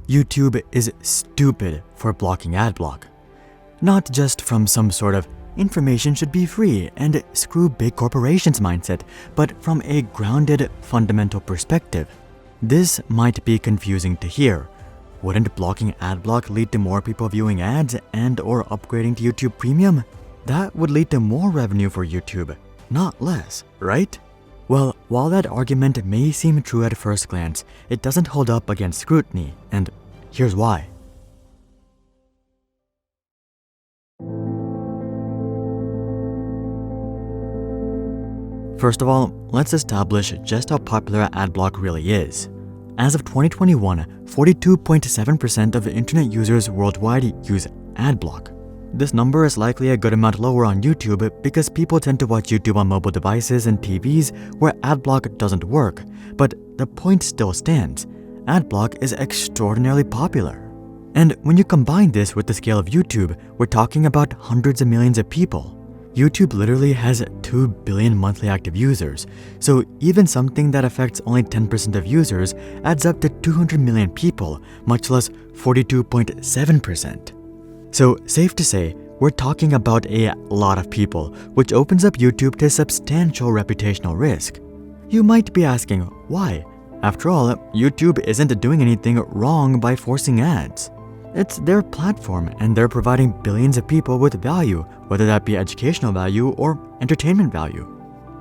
YouTube is stupid for blocking AdBlock. Not just from some sort of information should be free and screw big corporations mindset, but from a grounded, fundamental perspective. This might be confusing to hear. Wouldn't blocking AdBlock lead to more people viewing ads and or upgrading to YouTube Premium? That would lead to more revenue for YouTube, not less, right? Well, while that argument may seem true at first glance, it doesn't hold up against scrutiny, and here's why. First of all, let's establish just how popular AdBlock really is. As of 2021, 42.7% of internet users worldwide use AdBlock. This number is likely a good amount lower on YouTube because people tend to watch YouTube on mobile devices and TVs where AdBlock doesn't work, but the point still stands. AdBlock is extraordinarily popular. And when you combine this with the scale of YouTube, we're talking about hundreds of millions of people. YouTube literally has 2 billion monthly active users, so even something that affects only 10% of users adds up to 200 million people, much less 42.7%. So safe to say, we're talking about a lot of people, which opens up YouTube to substantial reputational risk. You might be asking, why? After all, YouTube isn't doing anything wrong by forcing ads. It's their platform and they're providing billions of people with value, whether that be educational value or entertainment value.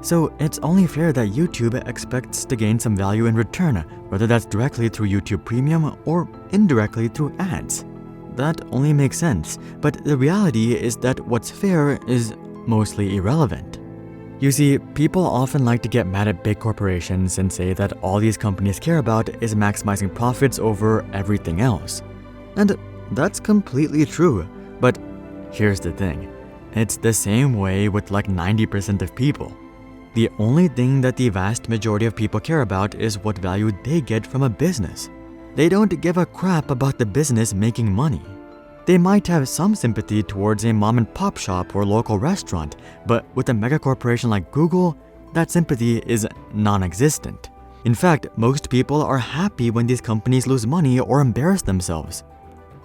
So it's only fair that YouTube expects to gain some value in return, whether that's directly through YouTube Premium or indirectly through ads. That only makes sense, but the reality is that what's fair is mostly irrelevant. You see, people often like to get mad at big corporations and say that all these companies care about is maximizing profits over everything else. And that's completely true, but here's the thing. It's the same way with like 90% of people. The only thing that the vast majority of people care about is what value they get from a business. They don't give a crap about the business making money. They might have some sympathy towards a mom and pop shop or local restaurant, but with a mega corporation like Google, that sympathy is non-existent. In fact, most people are happy when these companies lose money or embarrass themselves.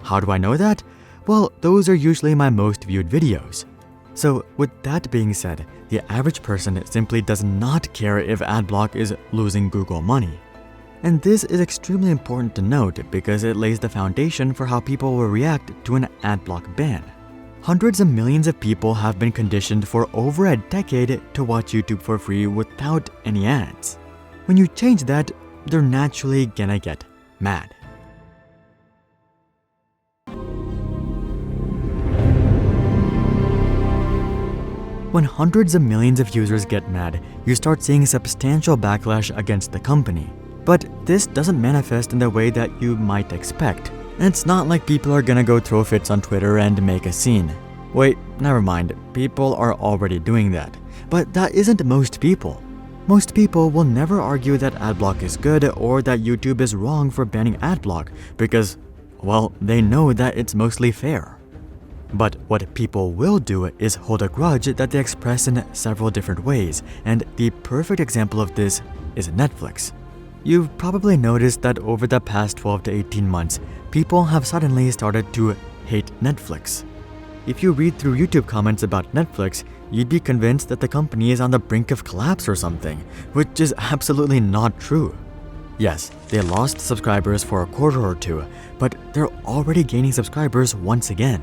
How do I know that? Well, those are usually my most viewed videos. So with that being said, the average person simply does not care if AdBlock is losing Google money. And this is extremely important to note because it lays the foundation for how people will react to an AdBlock ban. Hundreds of millions of people have been conditioned for over a decade to watch YouTube for free without any ads. When you change that, they're naturally gonna get mad. When hundreds of millions of users get mad, you start seeing substantial backlash against the company. But this doesn't manifest in the way that you might expect. It's not like people are gonna go throw fits on Twitter and make a scene. Wait, never mind, people are already doing that. But that isn't most people. Most people will never argue that AdBlock is good or that YouTube is wrong for banning AdBlock because, well, they know that it's mostly fair. But what people will do is hold a grudge that they express in several different ways, and the perfect example of this is Netflix. You've probably noticed that over the past 12 to 18 months, people have suddenly started to hate Netflix. If you read through YouTube comments about Netflix, you'd be convinced that the company is on the brink of collapse or something, which is absolutely not true. Yes, they lost subscribers for a quarter or two, but they're already gaining subscribers once again.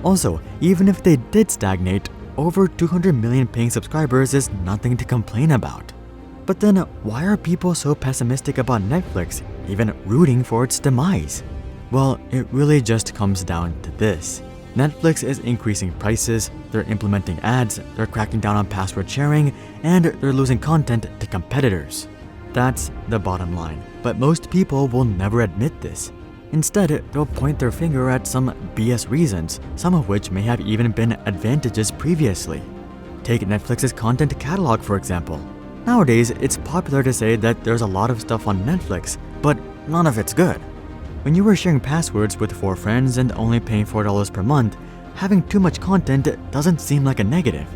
Also, even if they did stagnate, over 200 million paying subscribers is nothing to complain about. But then, why are people so pessimistic about Netflix, even rooting for its demise? Well, it really just comes down to this. Netflix is increasing prices, they're implementing ads, they're cracking down on password sharing, and they're losing content to competitors. That's the bottom line, but most people will never admit this. Instead, they'll point their finger at some BS reasons, some of which may have even been advantages previously. Take Netflix's content catalog, for example. Nowadays, it's popular to say that there's a lot of stuff on Netflix, but none of it's good. When you were sharing passwords with 4 friends and only paying $4 per month, having too much content doesn't seem like a negative.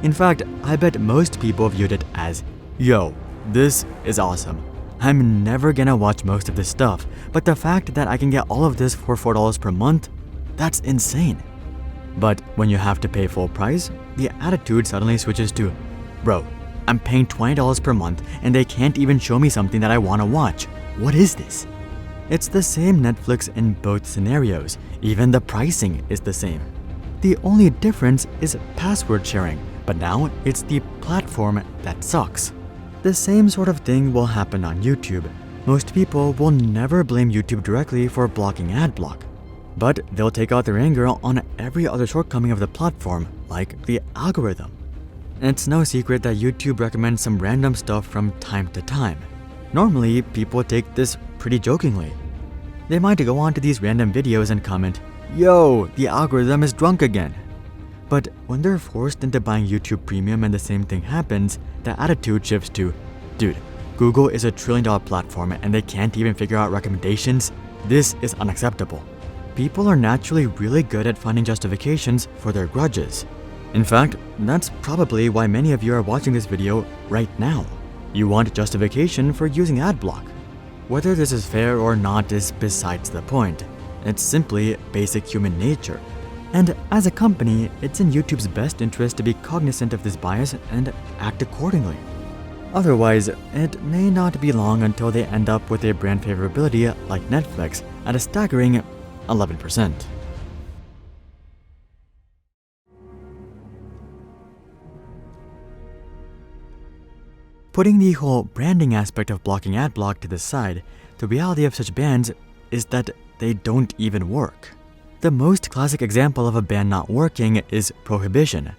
In fact, I bet most people viewed it as, yo, this is awesome. I'm never gonna watch most of this stuff, but the fact that I can get all of this for $4 per month, that's insane. But when you have to pay full price, the attitude suddenly switches to, bro, I'm paying $20 per month and they can't even show me something that I wanna watch. What is this? It's the same Netflix in both scenarios, even the pricing is the same. The only difference is password sharing, but now it's the platform that sucks. The same sort of thing will happen on YouTube. Most people will never blame YouTube directly for blocking AdBlock, but they'll take out their anger on every other shortcoming of the platform, like the algorithm. It's no secret that YouTube recommends some random stuff from time to time. Normally, people take this pretty jokingly. They might go onto these random videos and comment, "Yo, the algorithm is drunk again." But when they're forced into buying YouTube Premium and the same thing happens, the attitude shifts to, dude, Google is a $1 trillion platform and they can't even figure out recommendations. This is unacceptable. People are naturally really good at finding justifications for their grudges. In fact, that's probably why many of you are watching this video right now. You want justification for using AdBlock. Whether this is fair or not is besides the point. It's simply basic human nature. And as a company, it's in YouTube's best interest to be cognizant of this bias and act accordingly. Otherwise, it may not be long until they end up with a brand favorability like Netflix at a staggering 11%. Putting the whole branding aspect of blocking AdBlock to the side, the reality of such bans is that they don't even work. The most classic example of a ban not working is Prohibition.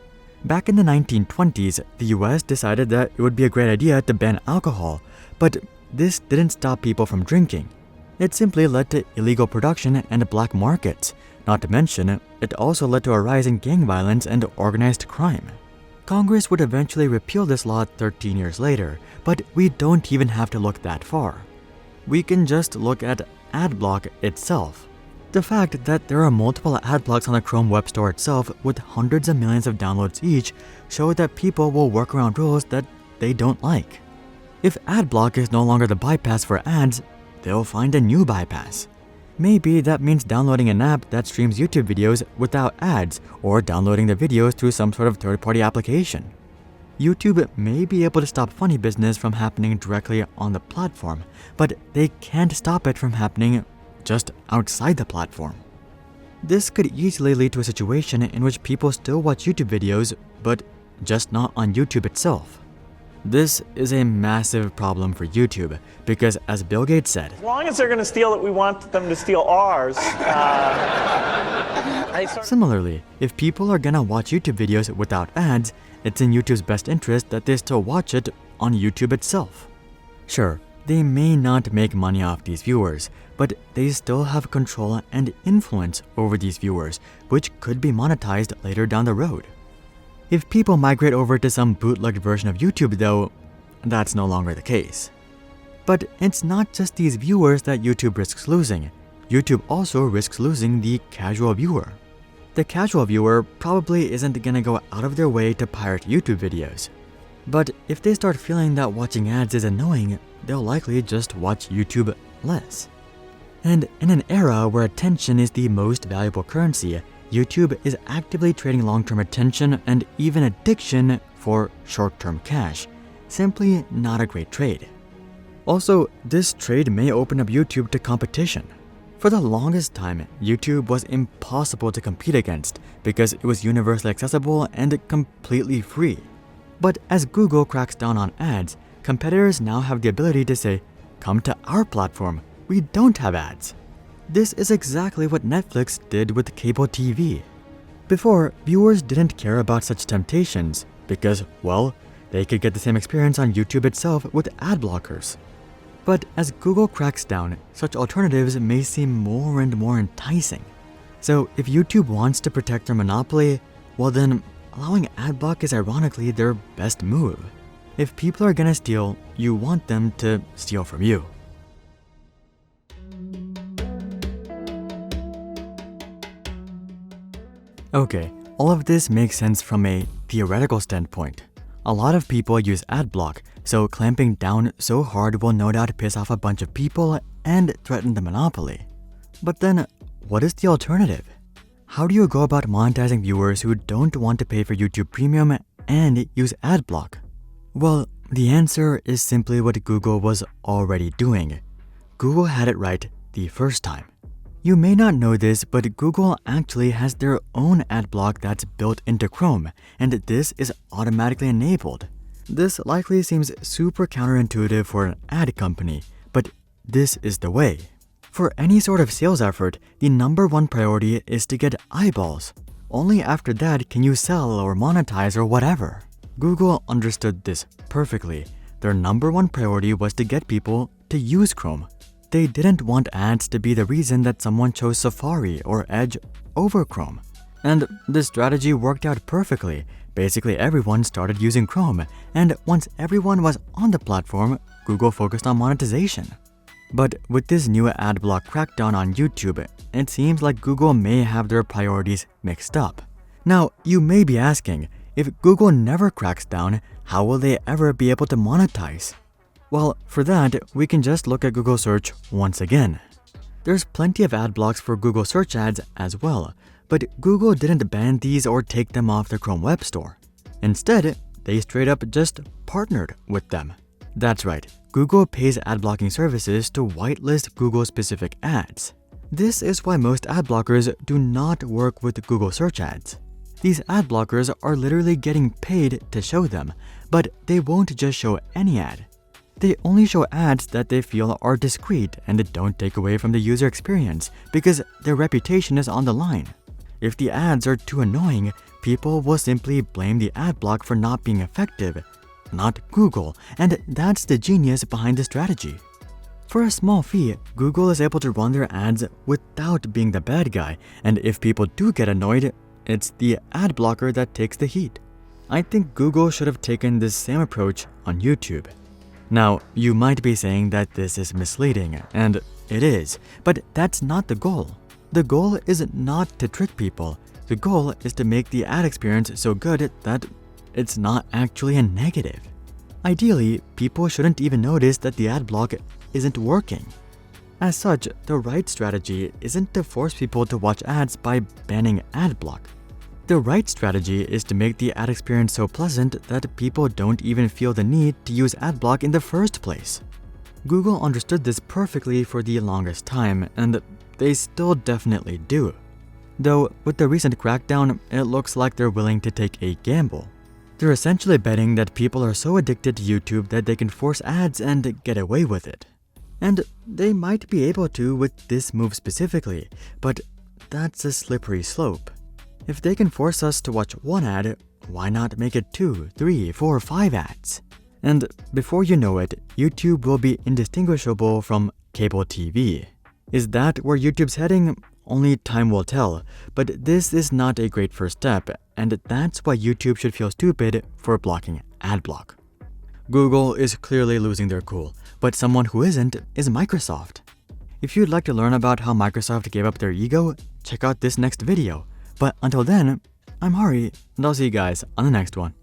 Back in the 1920s, the US decided that it would be a great idea to ban alcohol, but this didn't stop people from drinking. It simply led to illegal production and black markets. Not to mention, it also led to a rise in gang violence and organized crime. Congress would eventually repeal this law 13 years later, but we don't even have to look that far. We can just look at AdBlock itself. The fact that there are multiple AdBlocks on the Chrome web store itself with hundreds of millions of downloads each show that people will work around rules that they don't like. If AdBlock is no longer the bypass for ads, they'll find a new bypass. Maybe that means downloading an app that streams YouTube videos without ads or downloading the videos through some sort of third-party application. YouTube may be able to stop funny business from happening directly on the platform, but they can't stop it from happening just outside the platform. This could easily lead to a situation in which people still watch YouTube videos, but just not on YouTube itself. This is a massive problem for YouTube because, as Bill Gates said, as long as they're going to steal it, we want them to steal ours. Similarly, if people are gonna watch YouTube videos without ads, it's in YouTube's best interest that they still watch it on YouTube itself. Sure, they may not make money off these viewers, but they still have control and influence over these viewers, which could be monetized later down the road. If people migrate over to some bootlegged version of YouTube though, that's no longer the case. But it's not just these viewers that YouTube risks losing. YouTube also risks losing the casual viewer. The casual viewer probably isn't gonna go out of their way to pirate YouTube videos. But if they start feeling that watching ads is annoying, they'll likely just watch YouTube less. And in an era where attention is the most valuable currency, YouTube is actively trading long-term attention and even addiction for short-term cash. Simply not a great trade. Also, this trade may open up YouTube to competition. For the longest time, YouTube was impossible to compete against because it was universally accessible and completely free. But as Google cracks down on ads, competitors now have the ability to say, "Come to our platform, we don't have ads." This is exactly what Netflix did with cable TV. Before, viewers didn't care about such temptations because, well, they could get the same experience on YouTube itself with ad blockers. But as Google cracks down, such alternatives may seem more and more enticing. So if YouTube wants to protect their monopoly, well then, allowing AdBlock is ironically their best move. If people are gonna steal, you want them to steal from you. Okay, all of this makes sense from a theoretical standpoint. A lot of people use AdBlock, so clamping down so hard will no doubt piss off a bunch of people and threaten the monopoly. But then, what is the alternative? How do you go about monetizing viewers who don't want to pay for YouTube Premium and use AdBlock? Well, the answer is simply what Google was already doing. Google had it right the first time. You may not know this, but Google actually has their own AdBlock that's built into Chrome, and this is automatically enabled. This likely seems super counterintuitive for an ad company, but this is the way. For any sort of sales effort, the number one priority is to get eyeballs. Only after that can you sell or monetize or whatever. Google understood this perfectly. Their number one priority was to get people to use Chrome. They didn't want ads to be the reason that someone chose Safari or Edge over Chrome. And this strategy worked out perfectly. Basically, everyone started using Chrome, and once everyone was on the platform, Google focused on monetization. But with this new AdBlock crackdown on YouTube, it seems like Google may have their priorities mixed up. Now, you may be asking, if Google never cracks down, how will they ever be able to monetize? Well, for that, we can just look at Google Search once again. There's plenty of ad blocks for Google Search ads as well, but Google didn't ban these or take them off the Chrome Web Store. Instead, they straight up just partnered with them. That's right, Google pays ad blocking services to whitelist Google-specific ads. This is why most ad blockers do not work with Google Search ads. These ad blockers are literally getting paid to show them, but they won't just show any ad. They only show ads that they feel are discreet and don't take away from the user experience because their reputation is on the line. If the ads are too annoying, people will simply blame the ad block for not being effective, not Google, and that's the genius behind the strategy. For a small fee, Google is able to run their ads without being the bad guy, and if people do get annoyed, it's the ad blocker that takes the heat. I think Google should have taken this same approach on YouTube. Now, you might be saying that this is misleading, and it is, but that's not the goal. The goal is not to trick people. The goal is to make the ad experience so good that it's not actually a negative. Ideally, people shouldn't even notice that the ad block isn't working. As such, the right strategy isn't to force people to watch ads by banning ad block. The right strategy is to make the ad experience so pleasant that people don't even feel the need to use AdBlock in the first place. Google understood this perfectly for the longest time, and they still definitely do. Though, with the recent crackdown, it looks like they're willing to take a gamble. They're essentially betting that people are so addicted to YouTube that they can force ads and get away with it. And they might be able to with this move specifically, but that's a slippery slope. If they can force us to watch one ad, why not make it 2, 3, 4, 5 ads? And before you know it, YouTube will be indistinguishable from cable TV. Is that where YouTube's heading? Only time will tell, but this is not a great first step, and that's why YouTube should feel stupid for blocking AdBlock. Google is clearly losing their cool, but someone who isn't is Microsoft. If you'd like to learn about how Microsoft gave up their ego, check out this next video. But until then, I'm Hari, and I'll see you guys on the next one.